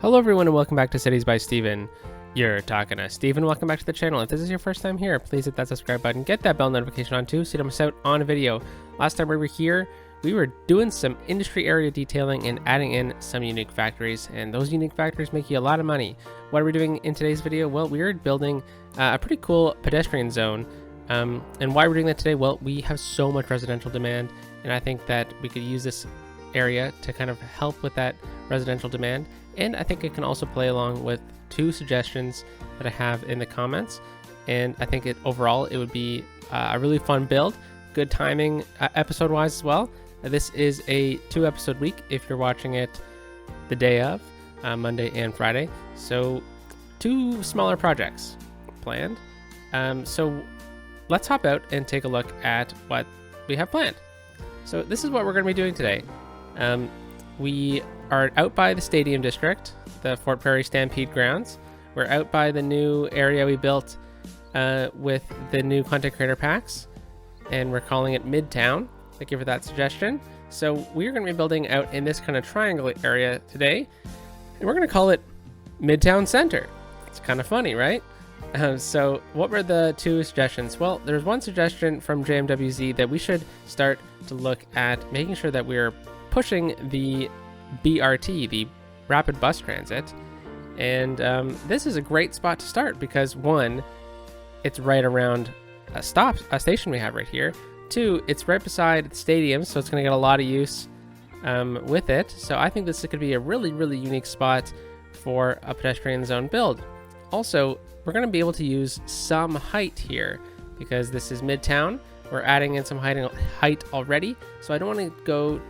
Hello everyone and welcome back to Cities by Steven. You're talking to Steven. Welcome back to the channel. If this is your first time here, please hit that subscribe button, get that bell notification on too so you don't miss out on a video. Last time we were here, we were doing some industry area detailing and adding in some unique factories, and those unique factories make you a lot of money. What are we doing in today's video? Well, we're building a pretty cool pedestrian zone. And why we're doing that today? Well, we have so much residential demand, and I think that we could use this area to kind of help with that residential demand. And I think it can also play along with two suggestions that I have in the comments. And I think overall it would be a really fun build, good timing episode wise as well. This is a 2-episode week if you're watching it the day of, Monday and Friday. So 2 smaller projects planned. So let's hop out and take a look at what we have planned. So this is what we're going to be doing today. We are out by the stadium district, the Fort Prairie Stampede grounds. We're out by the new area we built with the new content creator packs, and we're calling it Midtown. Thank you for that suggestion. So we're going to be building out in this kind of triangle area today, and we're going to call it Midtown Center. It's kind of funny, right? So what were the 2 suggestions? Well, there's one suggestion from JMWZ that we should start to look at making sure that we're pushing the BRT, the rapid bus transit. And this is a great spot to start because 1, it's right around a station we have right here. 2, it's right beside the stadium, so it's going to get a lot of use with it. So I think this could be a really, really unique spot for a pedestrian zone build. Also, we're going to be able to use some height here because this is Midtown. We're adding in some height already, so I don't want to go,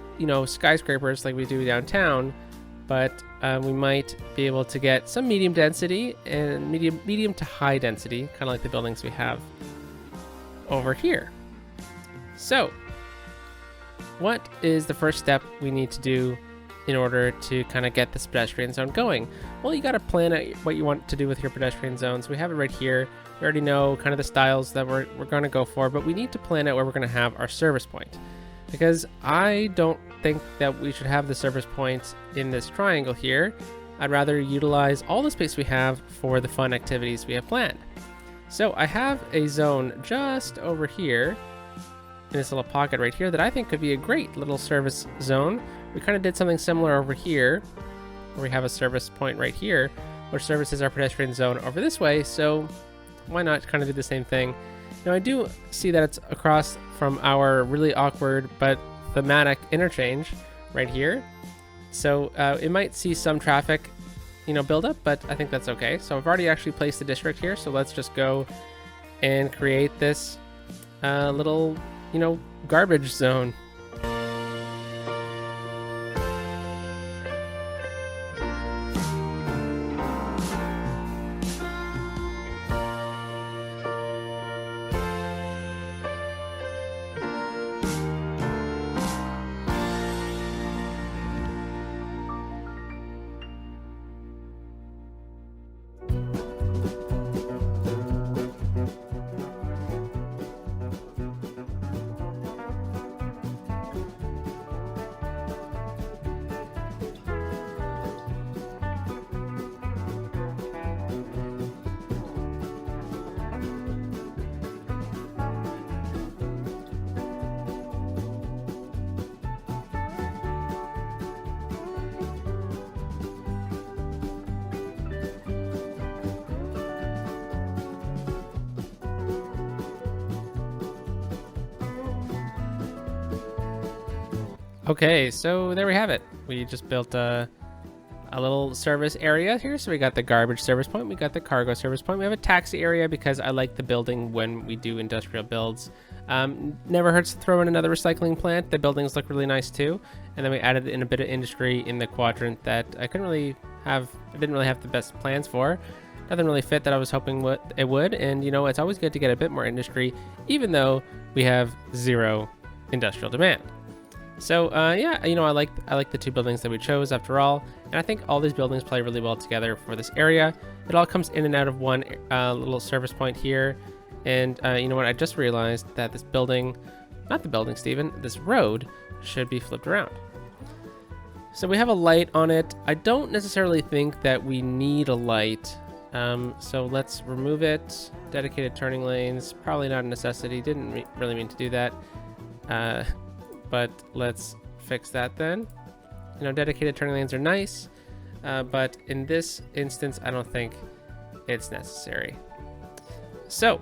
skyscrapers like we do downtown, but we might be able to get some medium density and medium to high density, kind of like the buildings we have over here. So, what is the first step we need to do in order to kind of get this pedestrian zone going? Well, you got to plan out what you want to do with your pedestrian zones. We have it right here. We already know kind of the styles that we're going to go for, but we need to plan out where we're going to have our service point, because I don't think that we should have the service points in this triangle here. I'd rather utilize all the space we have for the fun activities we have planned. So I have a zone just over here in this little pocket right here that I think could be a great little service zone. We kind of did something similar over here where we have a service point right here which services our pedestrian zone over this way, so why not kind of do the same thing? Now I do see that it's across from our really awkward but thematic interchange right here, so it might see some traffic build up, but I think that's okay. So I've already actually placed the district here, so let's just go and create this little garbage zone. Okay, so there we have it. We just built a little service area here. So we got the garbage service point, we got the cargo service point, we have a taxi area because I like the building when we do industrial builds. Never hurts to throw in another recycling plant. The buildings look really nice too. And then we added in a bit of industry in the quadrant that I didn't really have the best plans for. Nothing really fit that I was hoping it would. And it's always good to get a bit more industry, even though we have 0 industrial demand. So yeah, I like the 2 buildings that we chose after all, and I think all these buildings play really well together for this area. It all comes in and out of one little service point here, and you know what? I just realized that this building, not the building, Steven, this road should be flipped around. So we have a light on it. I don't necessarily think that we need a light. So let's remove it. Dedicated turning lanes, probably not a necessity. Didn't really mean to do that. But let's fix that then. You know, dedicated turning lanes are nice, but in this instance, I don't think it's necessary. So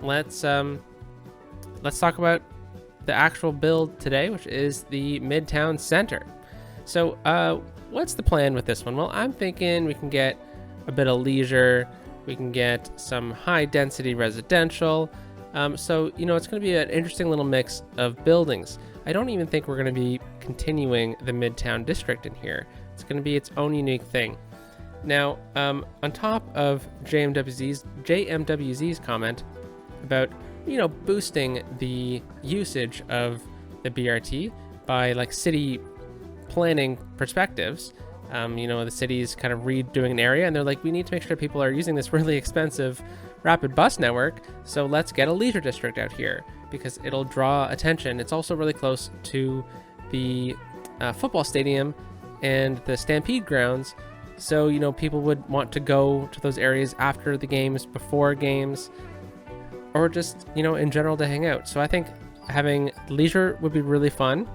let's talk about the actual build today, which is the Midtown Center. So what's the plan with this one? Well, I'm thinking we can get a bit of leisure, we can get some high density residential. So, you know, it's going to be an interesting little mix of buildings. I don't even think we're going to be continuing the Midtown District in here. It's going to be its own unique thing. Now, on top of JMWZ's comment about, you know, boosting the usage of the BRT by like city planning perspectives, you know, the city's kind of redoing an area and they're like, we need to make sure people are using this really expensive rapid bus network, so let's get a leisure district out here because it'll draw attention. It's also really close to the football stadium and the Stampede grounds, so, you know, people would want to go to those areas after the games, before games, or just, you know, in general to hang out. So I think having leisure would be really fun,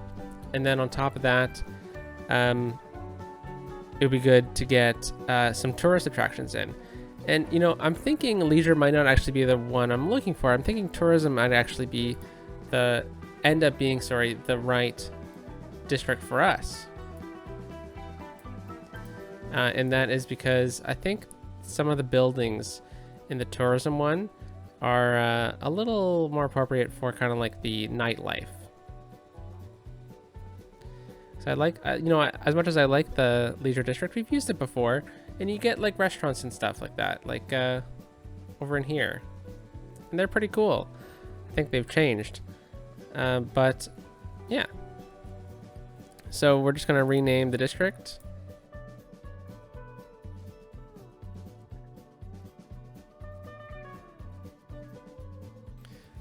and then on top of that, it would be good to get some tourist attractions in. And, you know, I'm thinking leisure might not actually be the one I'm looking for. I'm thinking tourism might actually be the right district for us. And that is because I think some of the buildings in the tourism one are a little more appropriate for kind of like the nightlife. So I like, you know, as much as I like the leisure district, we've used it before. And you get like restaurants and stuff like that, like over in here. And they're pretty cool. I think they've changed. But yeah. So we're just going to rename the district.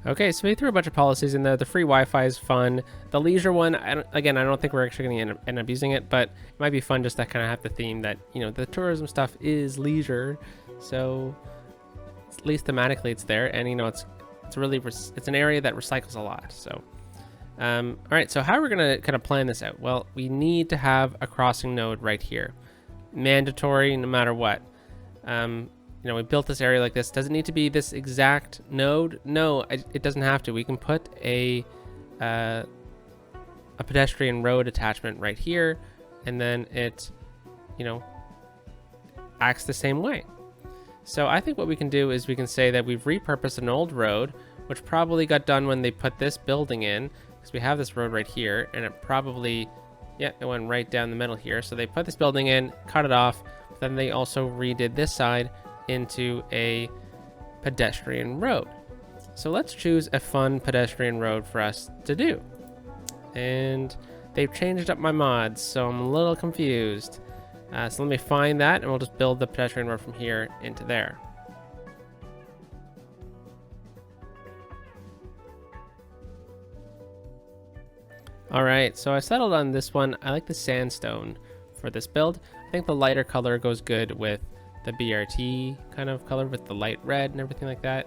Okay, so we threw a bunch of policies in there. The free Wi-Fi is fun. The leisure one, I don't think we're actually going to end up using it, but it might be fun just to kind of have the theme that, you know, the tourism stuff is leisure. So at least thematically it's there, and, you know, it's an area that recycles a lot. So all right, so how are we going to kind of plan this out? Well, we need to have a crossing node right here. Mandatory no matter what. You know, we built this area like this. Does it need to be this exact node? No, it doesn't have to. We can put a pedestrian road attachment right here, and then it, you know, acts the same way. So I think what we can do is we can say that we've repurposed an old road, which probably got done when they put this building in, because we have this road right here, and it probably, yeah, it went right down the middle here. So they put this building in, cut it off, but then they also redid this side into a pedestrian road. So let's choose a fun pedestrian road for us to do. And they've changed up my mods, so I'm a little confused. So let me find that, and we'll just build the pedestrian road from here into there. All right, so I settled on this one. I like the sandstone for this build. I think the lighter color goes good with the BRT kind of color with the light red and everything like that.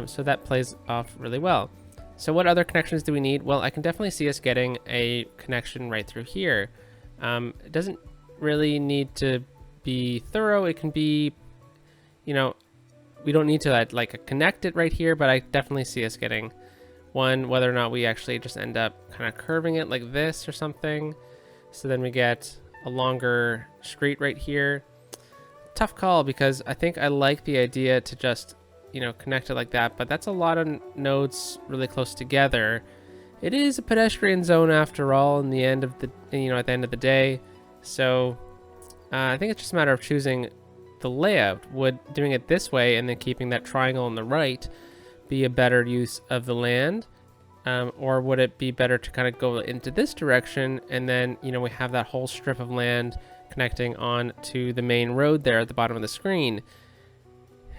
So that plays off really well. So what other connections do we need? Well, I can definitely see us getting a connection right through here. It doesn't really need to be thorough. It can be, you know, we don't need to like connect it right here, but I definitely see us getting one, whether or not we actually just end up kind of curving it like this or something. So then we get a longer street right here. Tough call, because I think I like the idea to just, you know, connect it like that, but that's a lot of nodes really close together. It is a pedestrian zone after all in the end of the, you know, at the end of the day. So I think it's just a matter of choosing the layout. Would doing it this way and then keeping that triangle on the right be a better use of the land? Or would it be better to kind of go into this direction and then, you know, we have that whole strip of land connecting on to the main road there at the bottom of the screen?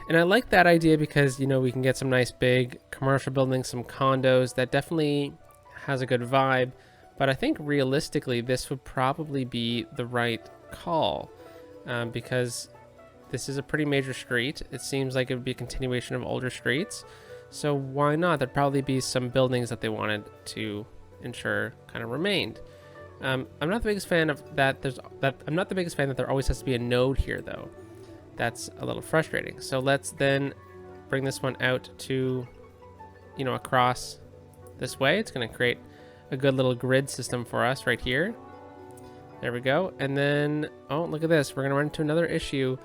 And I like that idea because, you know, we can get some nice big commercial buildings, some condos. That definitely has a good vibe. But I think realistically, this would probably be the right call because this is a pretty major street. It seems like it would be a continuation of older streets. So why not? There'd probably be some buildings that they wanted to ensure kind of remained. I'm not the biggest fan of that. I'm not the biggest fan that there always has to be a node here, though. That's a little frustrating. So let's then bring this one out to, you know, across this way. It's going to create a good little grid system for us right here. There we go. And then, oh, look at this. We're going to run into another issue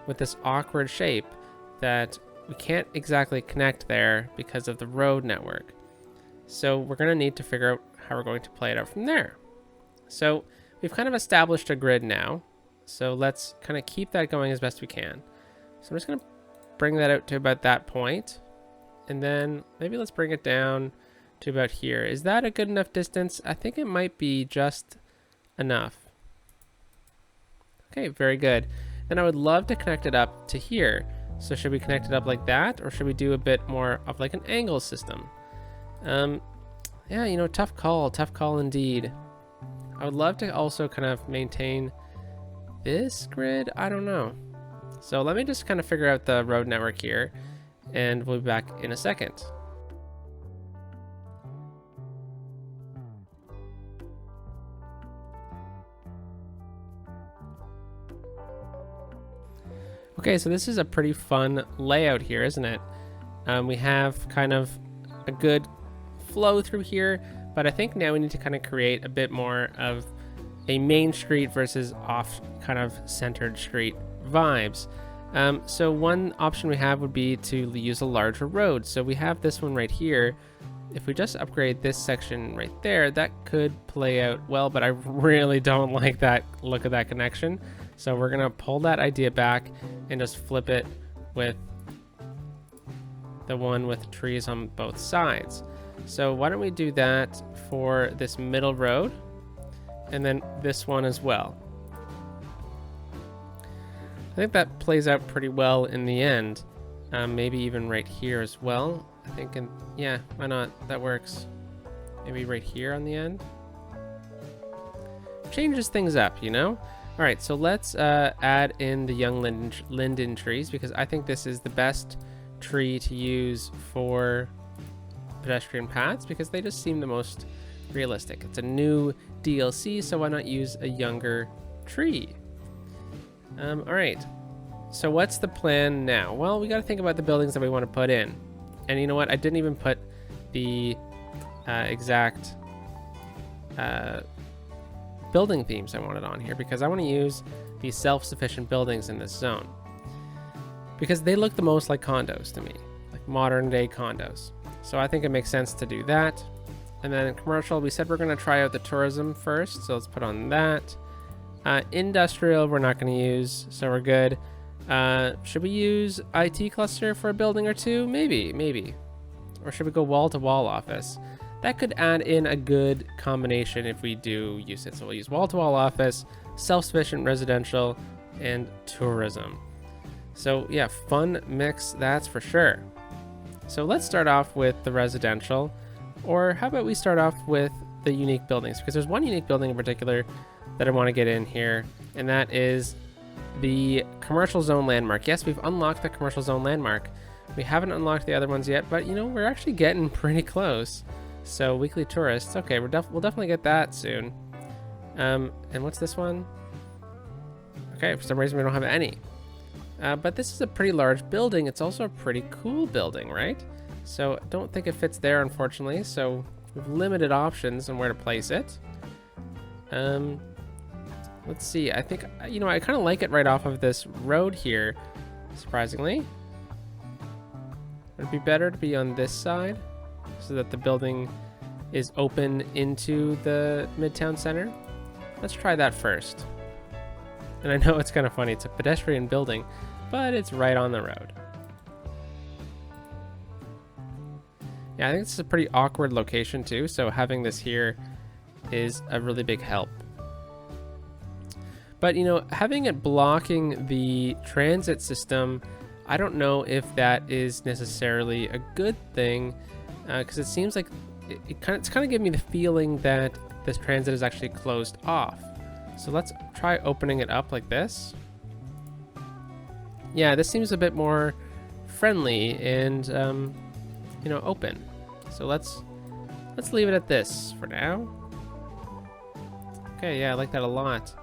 with this awkward shape that we can't exactly connect there because of the road network. So we're going to need to figure out how we're going to play it out from there. So we've kind of established a grid now. So let's kind of keep that going as best we can. So I'm just going to bring that out to about that point. And then maybe let's bring it down to about here. Is that a good enough distance? I think it might be just enough. Okay, very good. Then I would love to connect it up to here. So should we connect it up like that, or should we do a bit more of like an angle system? Yeah, you know, tough call indeed. I would love to also kind of maintain this grid. I don't know. So let me just kind of figure out the road network here, and we'll be back in a second. Okay, so this is a pretty fun layout here, isn't it? We have kind of a good flow through here, but I think now we need to kind of create a bit more of a main street versus off kind of centered street vibes. So one option we have would be to use a larger road. So we have this one right here. If we just upgrade this section right there, that could play out well, but I really don't like that look of that connection. So we're gonna pull that idea back and just flip it with the one with trees on both sides. So why don't we do that for this middle road, and then this one as well. I think that plays out pretty well in the end. Maybe even right here as well. I think, yeah, why not? That works. Maybe right here on the end. Changes things up, you know? All right, so let's add in the young linden trees, because I think this is the best tree to use for pedestrian paths because they just seem the most realistic. It's a new DLC, so why not use a younger tree? All right, so what's the plan now? Well, we got to think about the buildings that we want to put in. And you know what? I didn't even put the exact building themes I wanted on here because I want to use these self-sufficient buildings in this zone because they look the most like condos to me, like modern day condos. So I think it makes sense to do that. And then in commercial, we said we're going to try out the tourism first, so let's put on that. Industrial, we're not going to use, so we're good. Should we use IT cluster for a building or two? Maybe. Or should we go wall-to-wall office? That could add in a good combination if we do use it. So we'll use wall-to-wall office, self-sufficient residential, and tourism. So yeah, fun mix, that's for sure. So let's start off with the residential, or how about we start off with the unique buildings? Because there's one unique building in particular that I want to get in here, and that is the commercial zone landmark. Yes, we've unlocked the commercial zone landmark. We haven't unlocked the other ones yet, but you know, we're actually getting pretty close. So weekly tourists, okay, we'll definitely get that soon. And what's this one? Okay, for some reason we don't have any. But this is a pretty large building. It's also a pretty cool building, right? So I don't think it fits there, unfortunately. So we've limited options on where to place it. Let's see. I think, you know, I kind of like it right off of this road here, surprisingly. Would it be better to be on this side so that the building is open into the Midtown Center? Let's try that first. And I know it's kind of funny. It's a pedestrian building, but it's right on the road. Yeah, I think this is a pretty awkward location too, so having this here is a really big help. But, you know, having it blocking the transit system, I don't know if that is necessarily a good thing, because it seems like it's kind of giving me the feeling that this transit is actually closed off. So let's try opening it up like this. Yeah, this seems a bit more friendly and you know, open. So let's leave it at this for now. Okay, yeah, I like that a lot.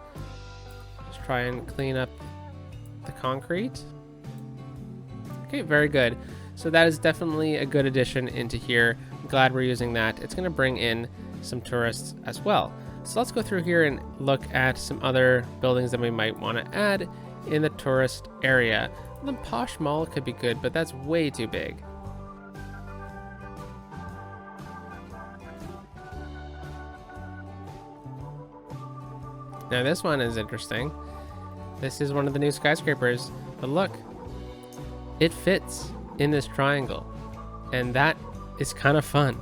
Just try and clean up the concrete. Okay, very good. So that is definitely a good addition into here. I'm glad we're using that. It's going to bring in some tourists as well. So let's go through here and look at some other buildings that we might want to add in the tourist area. The Posh Mall could be good, but that's way too big. Now this one is interesting. This is one of the new skyscrapers, but look, it fits in this triangle, and that is kind of fun.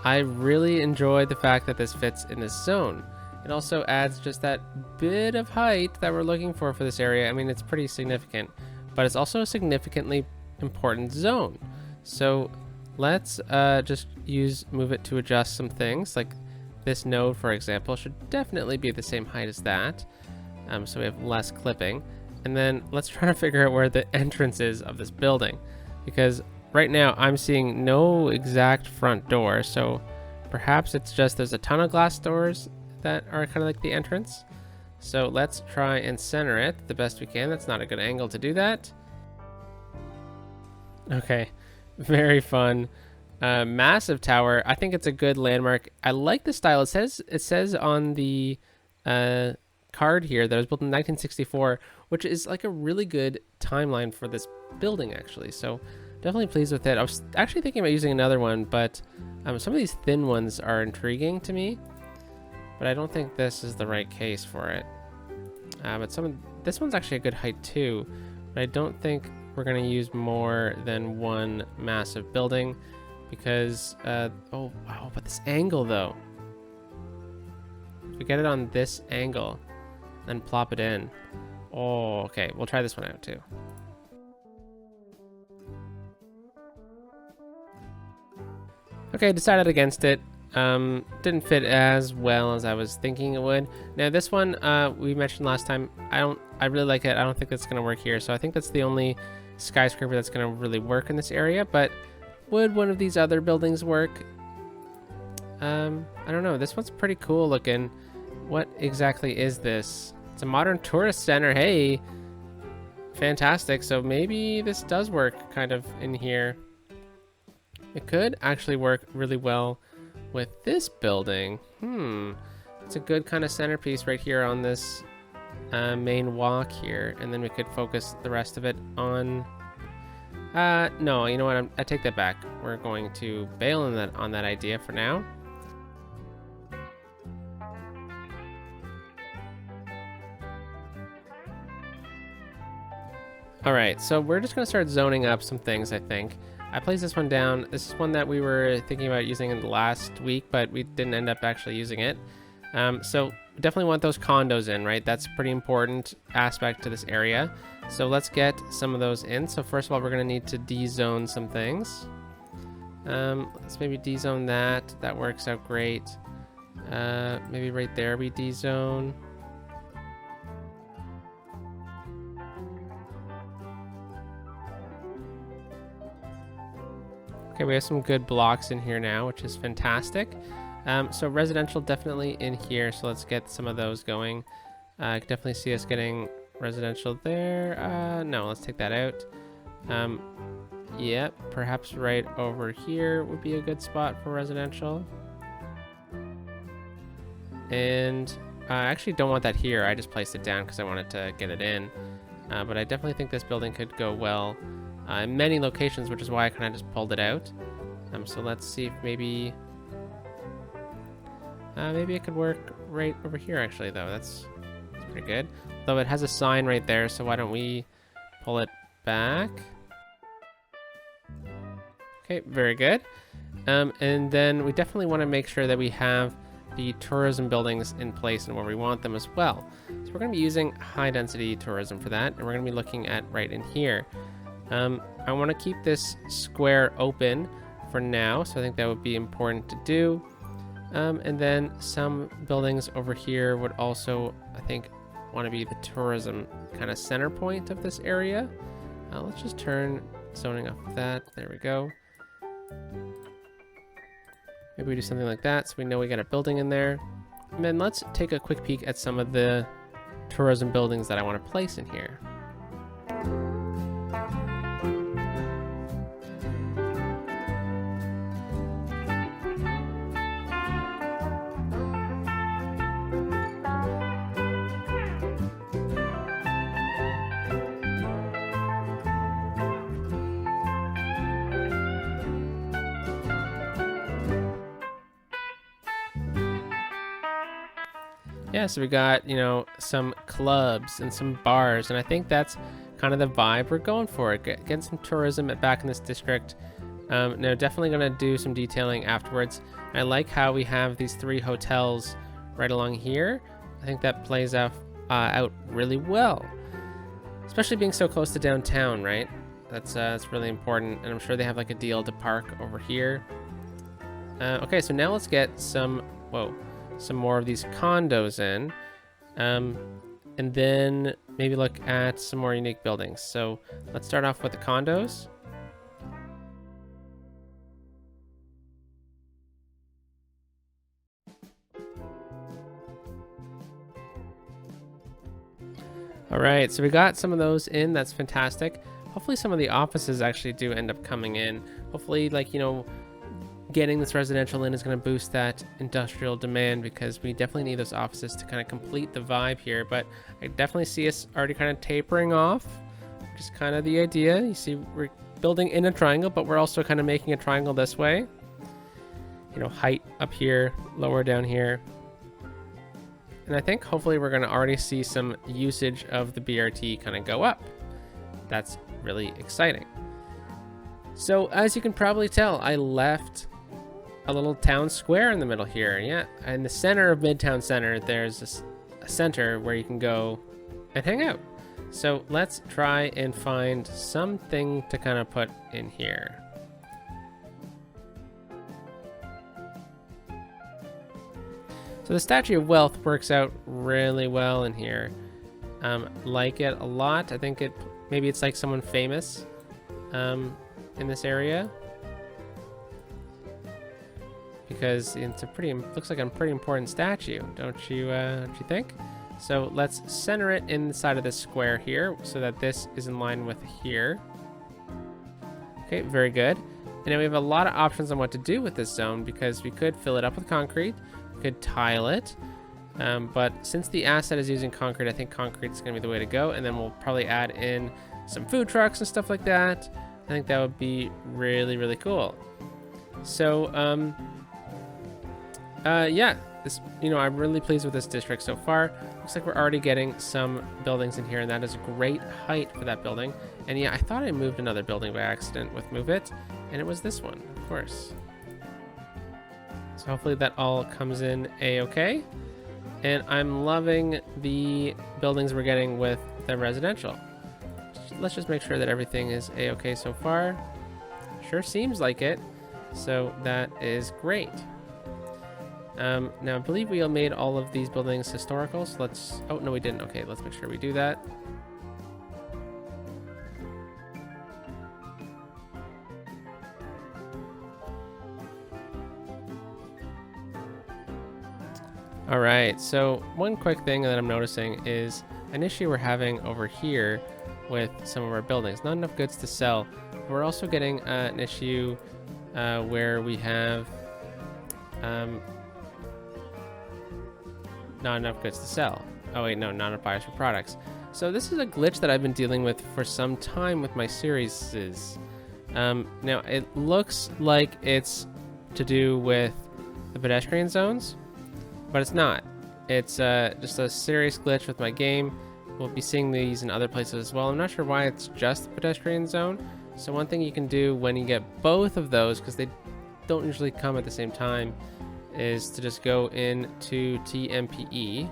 I really enjoy the fact that this fits in this zone. It also adds just that bit of height that we're looking for this area. I mean, it's pretty significant, but it's also a significantly important zone. So let's just move it to adjust some things. Like this node, for example, should definitely be the same height as that. So we have less clipping. And then let's try to figure out where the entrance is of this building, because right now I'm seeing no exact front door. So perhaps it's just there's a ton of glass doors that are kind of like the entrance. So let's try and center it the best we can. That's not a good angle to do that. Okay, very fun. Massive tower. I think it's a good landmark. I like the style. It says on the card here that it was built in 1964, which is like a really good timeline for this building actually. So definitely pleased with it. I was actually thinking about using another one, but some of these thin ones are intriguing to me, but I don't think this is the right case for it. But this one's actually a good height too, but I don't think we're going to use more than one massive building because, oh wow, but this angle though. If we get it on this angle, then plop it in. Oh, okay, we'll try this one out too. Okay, decided against it. Didn't fit as well as I was thinking it would. Now this one, we mentioned last time, I really like it. I don't think that's gonna work here. So I think that's the only skyscraper that's gonna really work in this area, but would one of these other buildings work? I don't know. This one's pretty cool looking. What exactly is this? It's a modern tourist center. Hey, fantastic. So maybe this does work kind of in here. It could actually work really well with this building. It's a good kind of centerpiece right here on this main walk here, and then we could focus the rest of it on no, you know what, I take that back. We're going to bail on that idea for now. All right, so we're just gonna start zoning up some things. I think I placed this one down. This is one that we were thinking about using in the last week, but we didn't end up actually using it. So we definitely want those condos in, right? That's a pretty important aspect to this area. So let's get some of those in. So first of all, we're gonna need to dezone some things. Let's maybe dezone that. That works out great. Maybe right there we dezone. Okay, we have some good blocks in here now, which is fantastic. So residential definitely in here. So let's get some of those going. I can definitely see us getting residential there. No, let's take that out. Yep, perhaps right over here would be a good spot for residential. And I actually don't want that here. I just placed it down because I wanted to get it in. But I definitely think this building could go well in many locations, which is why I kind of just pulled it out. So let's see if maybe it could work right over here actually though. That's pretty good. Though it has a sign right there, so why don't we pull it back? Okay, very good. And then we definitely want to make sure that we have the tourism buildings in place and where we want them as well. So we're going to be using high density tourism for that, and we're going to be looking at right in here. I want to keep this square open for now, so I think that would be important to do. And then some buildings over here would also, I think, want to be the tourism kind of center point of this area. Let's just turn zoning off of that. There we go. Maybe we do something like that so we know we got a building in there. And then let's take a quick peek at some of the tourism buildings that I want to place in here. Yeah, so we got, you know, some clubs and some bars, and I think that's kind of the vibe we're going for. Getting some tourism back in this district. Now, definitely going to do some detailing afterwards. I like how we have these 3 hotels right along here. I think that plays out really well, especially being so close to downtown, right? That's really important, and I'm sure they have like a deal to park over here. Okay, so now let's get some more of these condos in, and then maybe look at some more unique buildings. So let's start off with the condos. All right, so we got some of those in. That's fantastic. Hopefully some of the offices actually do end up coming in. Hopefully, like, you know, getting this residential in is going to boost that industrial demand, because we definitely need those offices to kind of complete the vibe here. But I definitely see us already kind of tapering off, which is kind of the idea. You see, we're building in a triangle, but we're also kind of making a triangle this way. You know, height up here, lower down here. And I think hopefully we're going to already see some usage of the BRT kind of go up. That's really exciting. So as you can probably tell, I left a little town square in the middle here. Yeah, in the center of Midtown Center, there's a center where you can go and hang out. So let's try and find something to kind of put in here. So the Statue of Wealth works out really well in here. Like it a lot. I think maybe it's like someone famous in this area, because it's looks like a pretty important statue, don't you think? So let's center it inside of this square here so that this is in line with here. Okay, very good. And then we have a lot of options on what to do with this zone, because we could fill it up with concrete, we could tile it, but since the asset is using concrete, I think concrete is going to be the way to go. And then we'll probably add in some food trucks and stuff like that. I think that would be really, really cool. So yeah, this, you know, I'm really pleased with this district so far. Looks like we're already getting some buildings in here, and that is a great height for that building. And yeah, I thought I moved another building by accident with Move It, and it was this one, of course. So hopefully that all comes in a-okay. And I'm loving the buildings we're getting with the residential. Let's just make sure that everything is a-okay so far. Sure seems like it, so that is great. Now I believe we made all of these buildings historical, so let's, oh no we didn't. Okay, let's make sure we do that. All right, so one quick thing that I'm noticing is an issue we're having over here with some of our buildings. Not enough goods to sell. We're also getting an issue where we have not enough goods to sell. Oh wait, no, not enough buyers for products. So this is a glitch that I've been dealing with for some time with my series. Now it looks like it's to do with the pedestrian zones, but it's not. It's just a serious glitch with my game. We'll be seeing these in other places as well. I'm not sure why it's just the pedestrian zone. So one thing you can do when you get both of those, because they don't usually come at the same time, is to just go into TMPE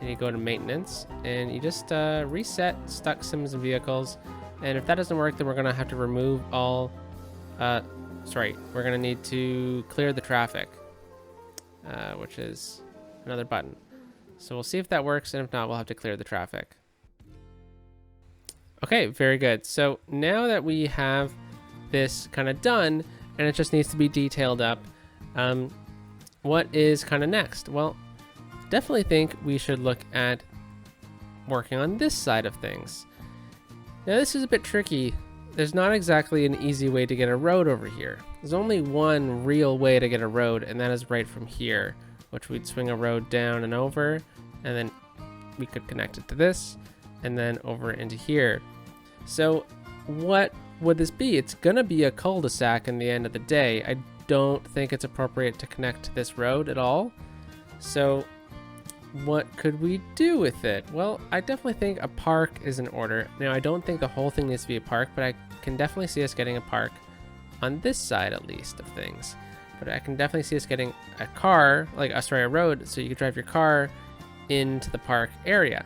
and you go to maintenance and you just reset stuck sims and vehicles. And if that doesn't work, then we're gonna have to remove all sorry, we're gonna need to clear the traffic, which is another button. So we'll see if that works, and if not, we'll have to clear the traffic. Okay, very good. So now that we have this kind of done, and it just needs to be detailed up, what is kind of next? Well, definitely think we should look at working on this side of things. Now this is a bit tricky. There's not exactly an easy way to get a road over here. There's only one real way to get a road, and that is right from here, which we'd swing a road down and over, and then we could connect it to this, and then over into here. So what would this be? It's gonna be a cul-de-sac in the end of the day. I don't think it's appropriate to connect to this road at all. So what could we do with it? Well, I definitely think a park is in order. Now, I don't think the whole thing needs to be a park, but I can definitely see us getting a park on this side at least of things. But I can definitely see us getting a car, like a road, so you could drive your car into the park area.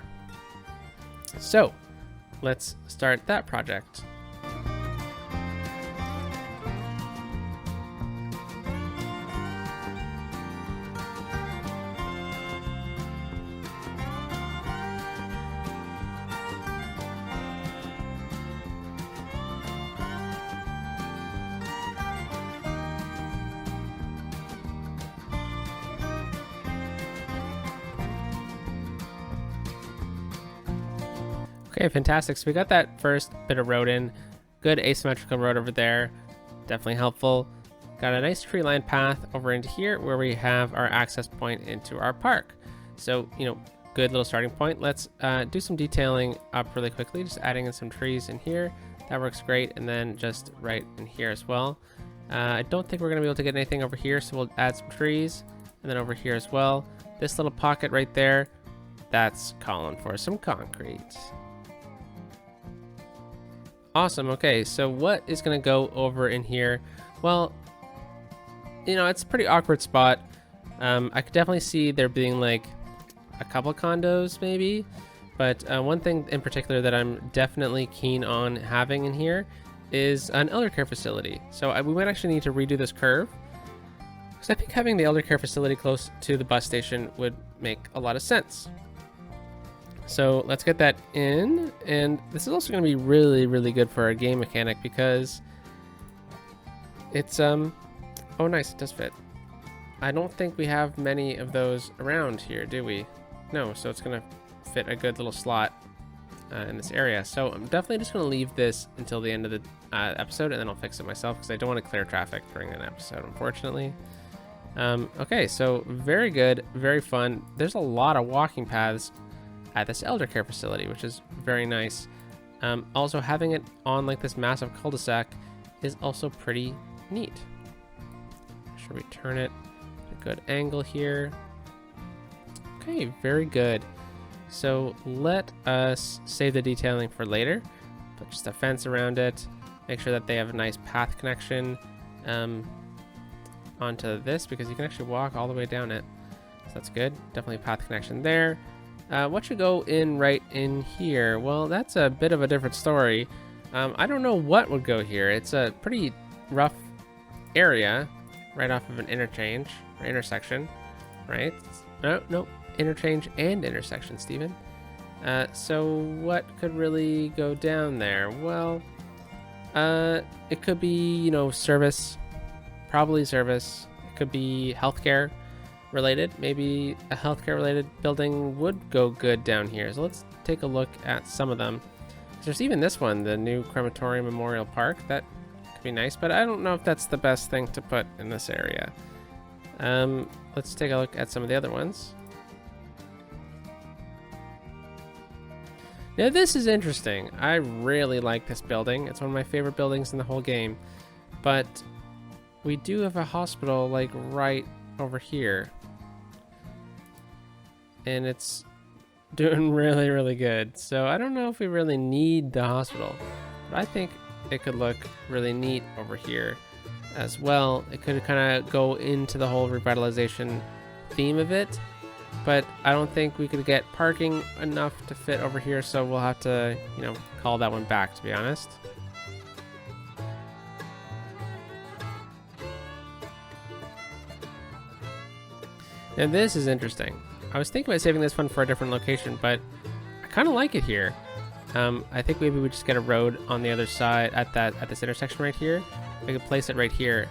So let's start that project. Okay, fantastic. So we got that first bit of road in. Good asymmetrical road over there. Definitely helpful. Got a nice tree line path over into here where we have our access point into our park. So, you know, good little starting point. Let's do some detailing up really quickly. Just adding in some trees in here. That works great. And then just right in here as well. I don't think we're going to be able to get anything over here, so we'll add some trees. And then over here as well. This little pocket right there, that's calling for some concrete. Awesome. Okay, so what is going to go over in here? Well, you know, it's a pretty awkward spot. I could definitely see there being like a couple condos maybe, but one thing in particular that I'm definitely keen on having in here is an elder care facility. So we might actually need to redo this curve, because I think having the elder care facility close to the bus station would make a lot of sense. So let's get that in, and this is also going to be really, really good for our game mechanic because it's, oh nice, it does fit. I don't think we have many of those around here, do we? No, so it's going to fit a good little slot in this area. So I'm definitely just going to leave this until the end of the episode, and then I'll fix it myself because I don't want to clear traffic during an episode, unfortunately. Okay, so very good, very fun. There's a lot of walking paths at this elder care facility, which is very nice. Also, having it on like this massive cul-de-sac is also pretty neat. Make sure we turn it at a good angle here. Okay, very good. So let us save the detailing for later. Put just a fence around it. Make sure that they have a nice path connection onto this, because you can actually walk all the way down it. So that's good. Definitely a path connection there. What should go in right in here? Well, that's a bit of a different story. I don't know what would go here. It's a pretty rough area right off of an interchange or intersection, right? No, interchange and intersection, Steven. So what could really go down there? Well, it could be, you know, service, probably service. It could be healthcare related. Maybe a healthcare related building would go good down here. So let's take a look at some of them. There's even this one, the new crematorium memorial park. That could be nice, but I don't know if that's the best thing to put in this area. Let's take a look at some of the other ones. Now this is interesting. I really like this building. It's one of my favorite buildings in the whole game, but we do have a hospital like right over here, and it's doing really, really good. So I don't know if we really need the hospital, but I think it could look really neat over here as well. It could kind of go into the whole revitalization theme of it, but I don't think we could get parking enough to fit over here, so we'll have to, you know, call that one back, to be honest. Now this is interesting. I was thinking about saving this one for a different location, but I kind of like it here. I think maybe we just get a road on the other side at this intersection right here. We could place it right here.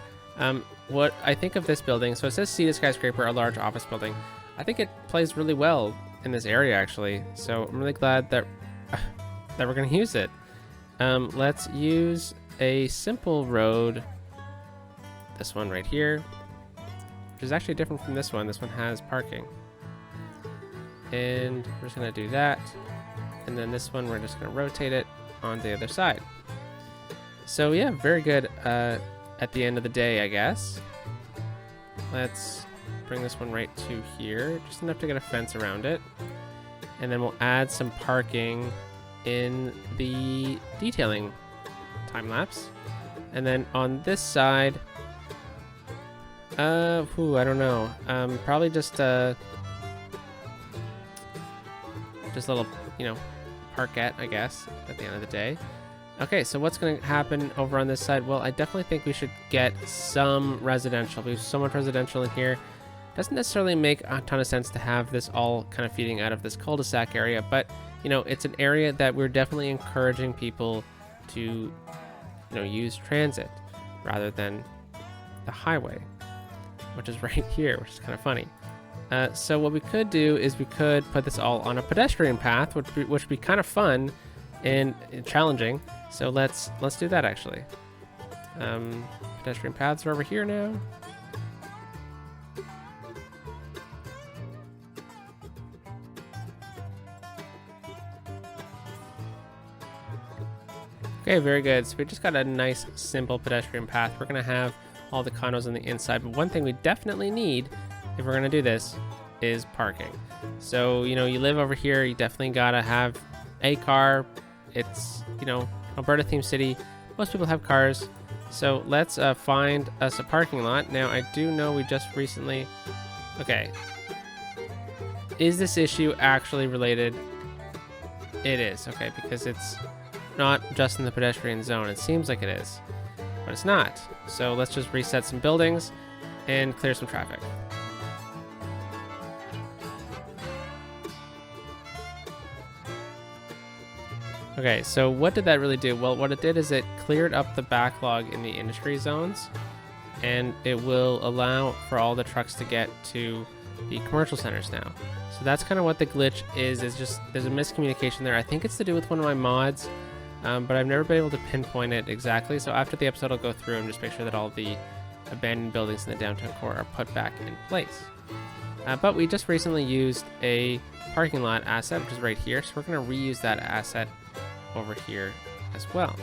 What I think of this building, so it says seated skyscraper, a large office building. I think it plays really well in this area actually. So I'm really glad that we're gonna use it. Let's use a simple road. This one right here, which is actually different from this one. This one has parking. And we're just gonna do that. And then this one, we're just gonna rotate it on the other side. So yeah, very good at the end of the day, I guess. Let's bring this one right to here, just enough to get a fence around it. And then we'll add some parking in the detailing time lapse. And then on this side, I don't know. Probably just a little, parkette, I guess, at the end of the day. Okay, so what's going to happen over on this side? Well, I definitely think we should get some residential. We have so much residential in here. Doesn't necessarily make a ton of sense to have this all kind of feeding out of this cul-de-sac area, but, it's an area that we're definitely encouraging people to, use transit rather than the highway, which is right here, which is kind of funny. So what we could do is we could put this all on a pedestrian path, which would be kind of fun and challenging. So let's do that actually. Pedestrian paths are over here now. Okay, very good. So we just got a nice, simple pedestrian path. We're gonna have all the condos on the inside, but one thing we definitely need if we're gonna do this is parking. So, you live over here, you definitely gotta have a car. It's, Alberta themed city. Most people have cars. So let's find us a parking lot. Now, I do know we just recently... Okay. Is this issue actually related? It is, okay, because it's not just in the pedestrian zone. It seems like it is, but it's not. So let's just reset some buildings and clear some traffic. Okay, so what did that really do? Well, what it did is it cleared up the backlog in the industry zones, and it will allow for all the trucks to get to the commercial centers now. So that's kind of what the glitch is just there's a miscommunication there. I think it's to do with one of my mods, but I've never been able to pinpoint it exactly. So after the episode, I'll go through and just make sure that all the abandoned buildings in the downtown core are put back in place. But we just recently used a parking lot asset, which is right here. So we're going to reuse that asset over here as well.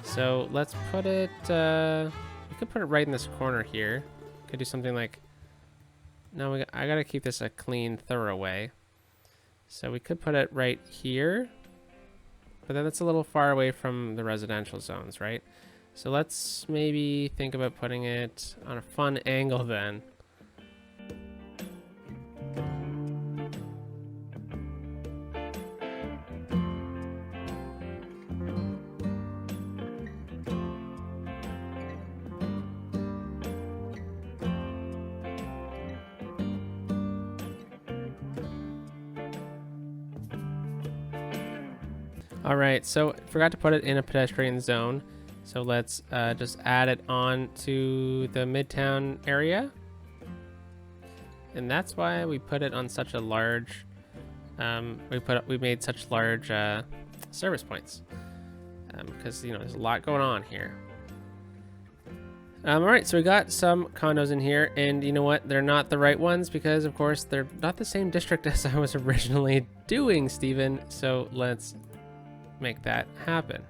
So let's put it, we could put it right in this corner here. Could do something like, no, I gotta keep this a clean, thorough way. So we could put it right here, but then it's a little far away from the residential zones, right? So let's maybe think about putting it on a fun angle then. All right, so forgot to put it in a pedestrian zone. So let's just add it on to the Midtown area. And that's why we put it on such a large, we made such large service points. Because, there's a lot going on here. All right, so we got some condos in here, and you know what? They're not the right ones because, of course, they're not the same district as I was originally doing, Steven. So let's make that happen.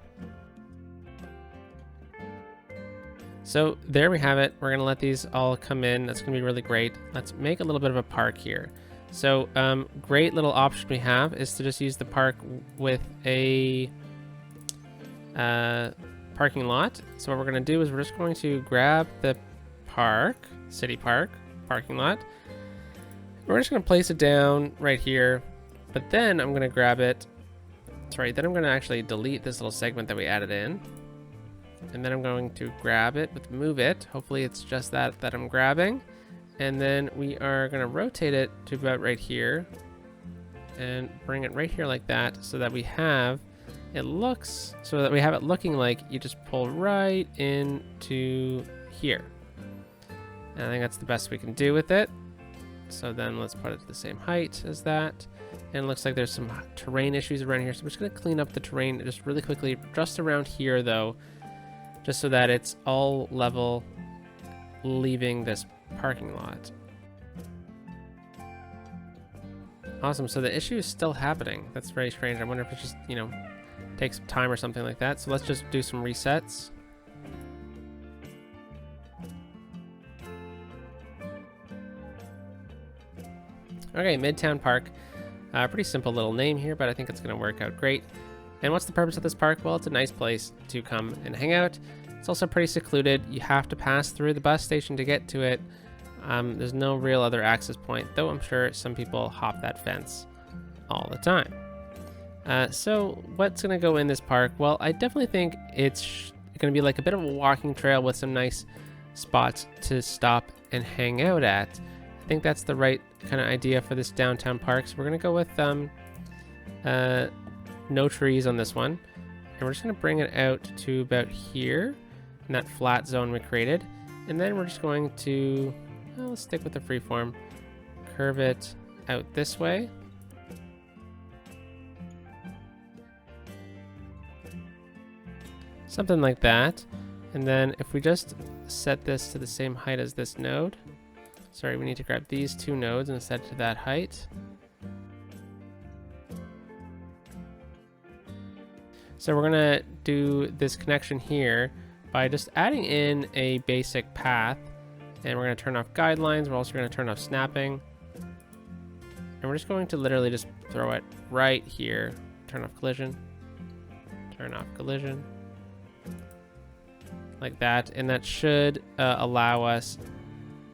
So there we have it. We're gonna let these all come in. That's gonna be really great. Let's make a little bit of a park here. So great little option we have is to just use the park with a parking lot. So what we're gonna do is we're just going to grab the city park parking lot. We're just gonna place it down right here, but then I'm gonna grab it. Sorry, then I'm going to actually delete this little segment that we added in. And then I'm going to grab it with move it. Hopefully it's just that I'm grabbing. And then we are going to rotate it to about right here and bring it right here like that, so that we have it looking like you just pull right into here. And I think that's the best we can do with it. So then let's put it to the same height as that. And it looks like there's some terrain issues around here, so we're just going to clean up the terrain just really quickly, just around here though, just so that it's all level leaving this parking lot. Awesome, so the issue is still happening. That's very strange. I wonder if it's just, you know, takes some time or something like that. So let's just do some resets. Okay, Midtown Park. Pretty simple little name here, but I think it's going to work out great. And what's the purpose of this park? Well, it's a nice place to come and hang out. It's also pretty secluded. You have to pass through the bus station to get to it. There's no real other access point, though I'm sure some people hop that fence all the time. So what's going to go in this park? Well, I definitely think it's going to be like a bit of a walking trail with some nice spots to stop and hang out at. I think that's the right kind of idea for this downtown park. So we're going to go with no trees on this one. And we're just going to bring it out to about here in that flat zone we created. And then we're just going to, well, let's stick with the freeform, curve it out this way. Something like that. And then if we just set this to the same height as this node, sorry, we need to grab these two nodes and set it to that height. So we're gonna do this connection here by just adding in a basic path, and we're gonna turn off guidelines. We're also gonna turn off snapping, and we're just going to literally just throw it right here. Turn off collision, turn off collision, like that, and that should allow us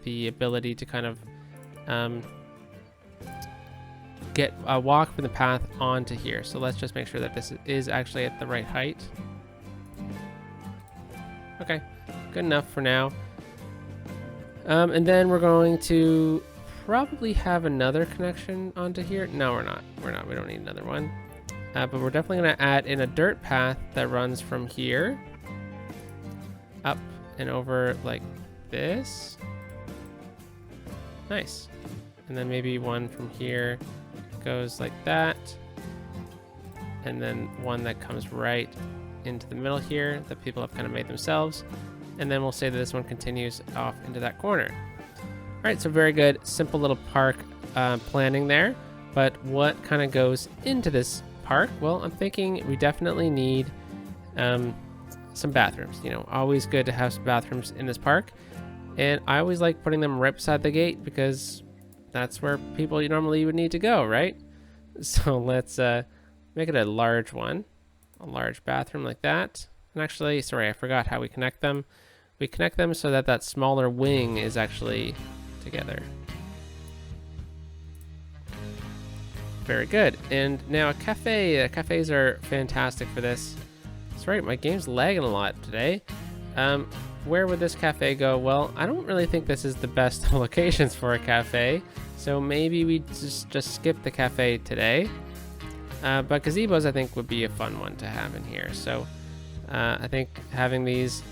the ability to kind of get a walk from the path onto here. So let's just make sure that this is actually at the right height. Okay, good enough for now. And then we're going to probably have another connection onto here. No, we're not. We don't need another one. But we're definitely going to add in a dirt path that runs from here up and over like this. Nice. And then maybe one from here goes like that. And then one that comes right into the middle here that people have kind of made themselves. And then we'll say that this one continues off into that corner. All right, so very good, simple little park planning there. But what kind of goes into this park? Well, I'm thinking we definitely need some bathrooms. You know, always good to have some bathrooms in this park. And I always like putting them right beside the gate because that's where people normally would need to go, right? So let's make it a large one, a large bathroom like that. And actually, sorry, I forgot how we connect them. We connect them so that that smaller wing is actually together. Very good. And now a cafe. Cafes are fantastic for this. That's right, my game's lagging a lot today. Where would this cafe go? Well, I don't really think this is the best locations for a cafe, so maybe we just skip the cafe today. But gazebos, I think, would be a fun one to have in here. So I think having these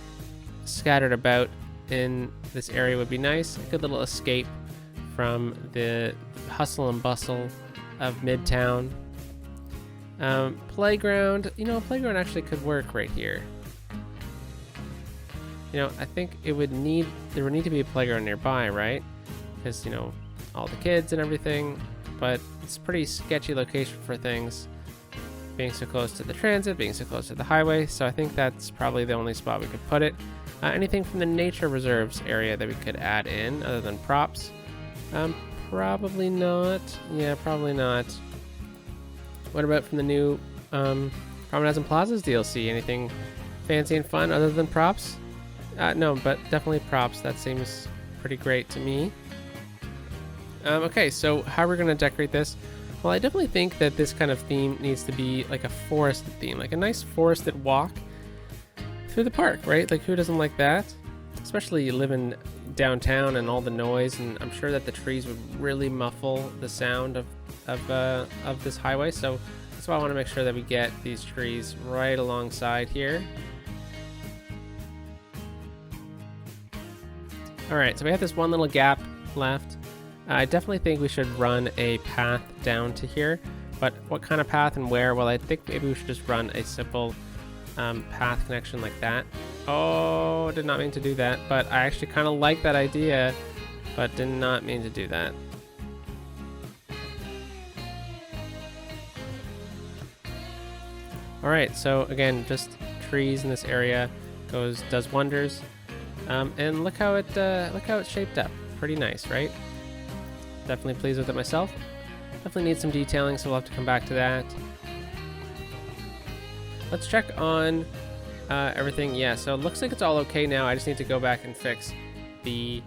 scattered about in this area would be nice. A good little escape from the hustle and bustle of Midtown. Playground, you know, a playground actually could work right here. You know, I think there would need to be a playground nearby, right? Because, you know, all the kids and everything, but it's a pretty sketchy location for things, being so close to the transit, being so close to the highway. So I think that's probably the only spot we could put it. Anything from the nature reserves area that we could add in other than props? Probably not. Yeah, probably not. What about from the new Promenades and Plazas DLC? Anything fancy and fun other than props? No, but definitely props. That seems pretty great to me. Okay, so how are we going to decorate this? Well, I definitely think that this kind of theme needs to be like a forested theme, like a nice forested walk through the park, right? Like, who doesn't like that? Especially living downtown and all the noise, and I'm sure that the trees would really muffle the sound of this highway. So that's why I want to make sure that we get these trees right alongside here. All right, so we have this one little gap left. I definitely think we should run a path down to here, but what kind of path and where? Well, I think maybe we should just run a simple path connection like that. Oh, did not mean to do that, but I actually kind of like that idea, but did not mean to do that. All right, so again, just trees in this area does wonders, and look how it's shaped up. Pretty nice, right? Definitely pleased with it myself. Definitely needs some detailing, so we'll have to come back to that. Let's check on everything. Yeah, so it looks like it's all okay now. I just need to go back and fix the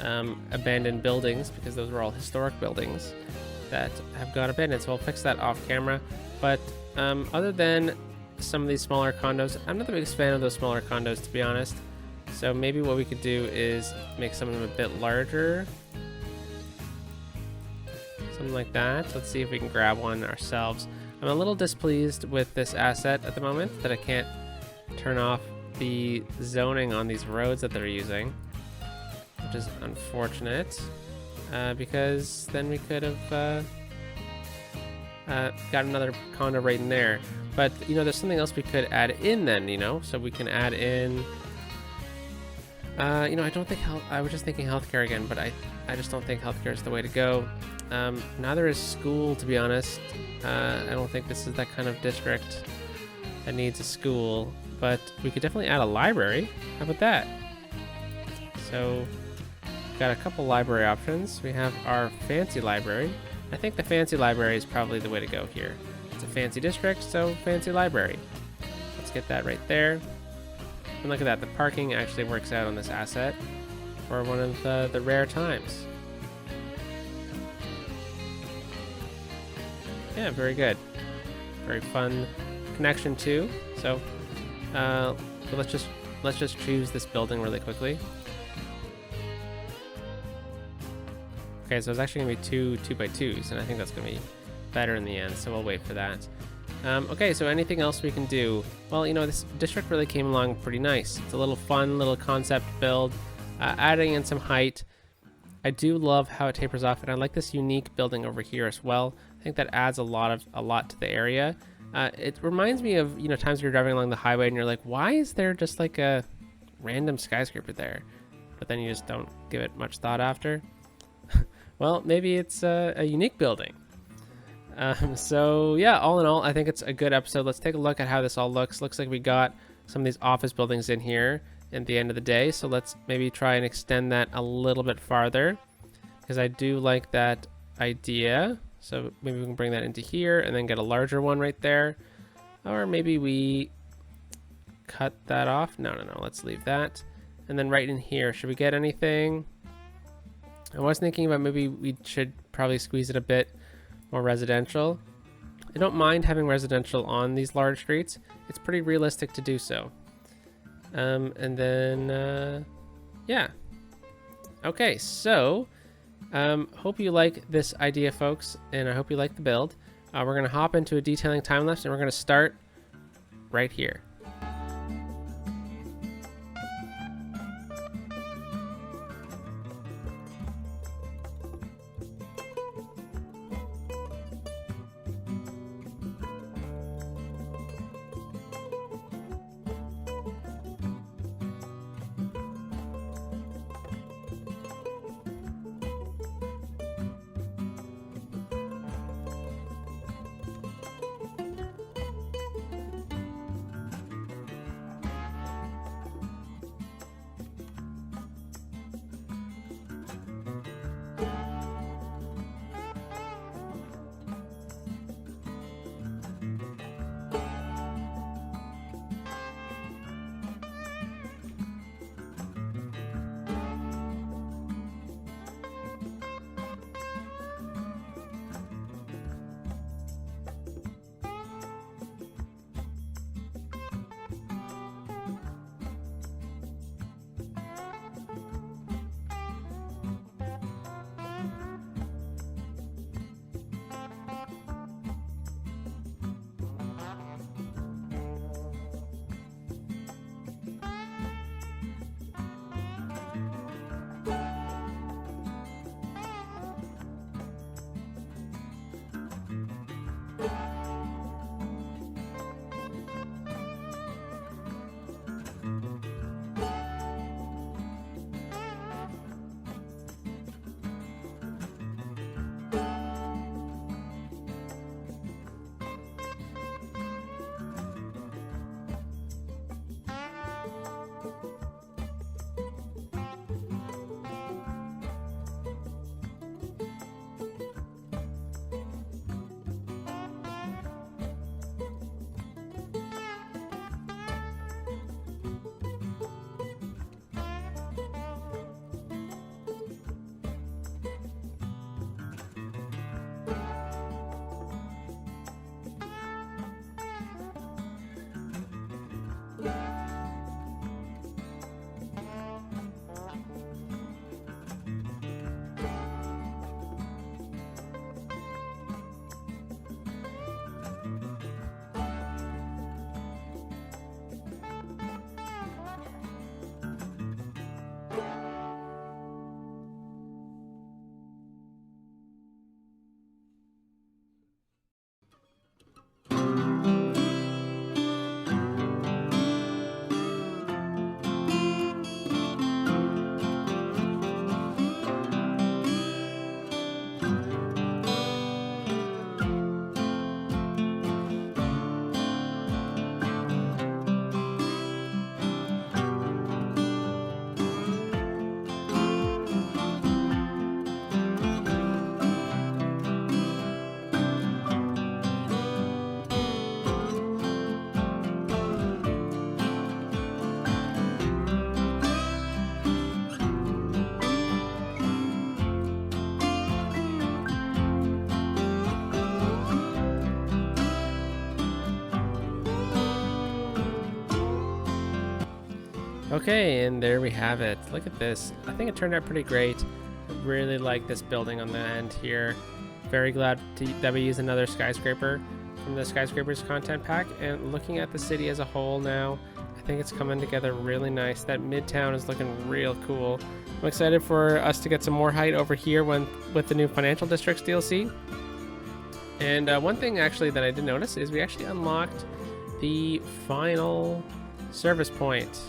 abandoned buildings, because those were all historic buildings that have got abandoned. So I'll fix that off camera. But other than some of these smaller condos, I'm not the biggest fan of those smaller condos, to be honest. So maybe what we could do is make some of them a bit larger. Something like that. Let's see if we can grab one ourselves. I'm a little displeased with this asset at the moment, that I can't turn off the zoning on these roads that they're using, which is unfortunate, because then we could have got another condo right in there. But, you know, there's something else we could add in then, you know, so we can add in, you know, I don't think I was just thinking healthcare again, but I just don't think healthcare is the way to go. Neither is school, to be honest. I don't think this is that kind of district that needs a school, but we could definitely add a library. How about that? So we've got a couple library options. We have our fancy library. I think the fancy library is probably the way to go here. It's a fancy district, so fancy library. Let's get that right there. And look at that, the parking actually works out on this asset for one of the rare times. Yeah, very good. Very fun connection too. So let's just choose this building really quickly. Okay, so it's actually gonna be two 2x2s, and I think that's gonna be better in the end. So we'll wait for that. Okay, so anything else we can do? Well, you know, this district really came along pretty nice. It's a little fun little concept build, adding in some height. I do love how it tapers off, and I like this unique building over here as well. I think that adds a lot to the area. It reminds me of, you know, times you're driving along the highway and you're like, why is there just like a random skyscraper there? But then you just don't give it much thought after. Well, maybe it's a unique building. So yeah, all in all, I think it's a good episode. Let's take a look at how this all looks. Looks like we got some of these office buildings in here at the end of the day. So let's maybe try and extend that a little bit farther, because I do like that idea. So maybe we can bring that into here and then get a larger one right there. Or maybe we cut that off. No, let's leave that. And then right in here, should we get anything? I was thinking about maybe we should probably squeeze it a bit more residential. I don't mind having residential on these large streets. It's pretty realistic to do so. And then, yeah. Okay, so hope you like this idea, folks, and I hope you like the build. We're going to hop into a detailing time lapse, and we're going to start right here. Okay, and there we have it. Look at this. I think it turned out pretty great. I really like this building on the end here. Very glad that we use another skyscraper from the skyscrapers content pack. And looking at the city as a whole now, I think it's coming together really nice. That midtown is looking real cool. I'm excited for us to get some more height over here with the new financial districts DLC. And one thing actually that I did notice is we actually unlocked the final service point.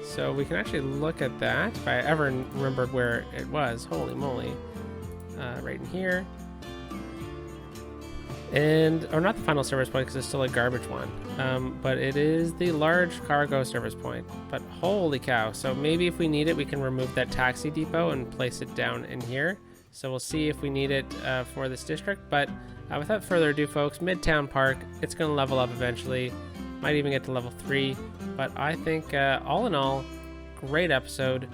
So we can actually look at that, if I ever remembered where it was. Holy moly. Right in here. And, or not the final service point because it's still a garbage one. But it is the large cargo service point. But holy cow. So maybe if we need it, we can remove that taxi depot and place it down in here. So we'll see if we need it for this district. But without further ado, folks, Midtown Park, it's going to level up eventually. Might even get to level 3. But I think all in all, great episode.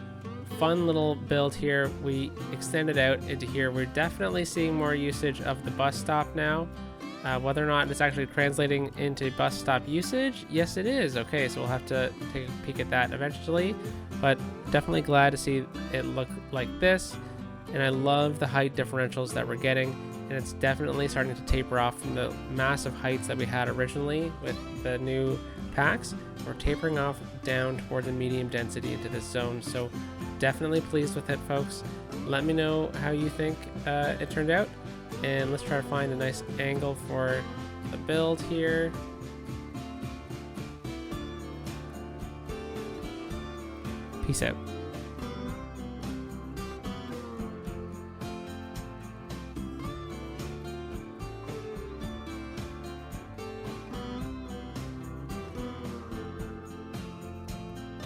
Fun little build here. We extended out into here. We're definitely seeing more usage of the bus stop now. Whether or not it's actually translating into bus stop usage, yes it is. Okay, so we'll have to take a peek at that eventually. But definitely glad to see it look like this. And I love the height differentials that we're getting. And it's definitely starting to taper off from the massive heights that we had originally with the new packs. We're tapering off down toward the medium density into this zone. So definitely pleased with it, folks. Let me know how you think it turned out. And let's try to find a nice angle for the build here. Peace out.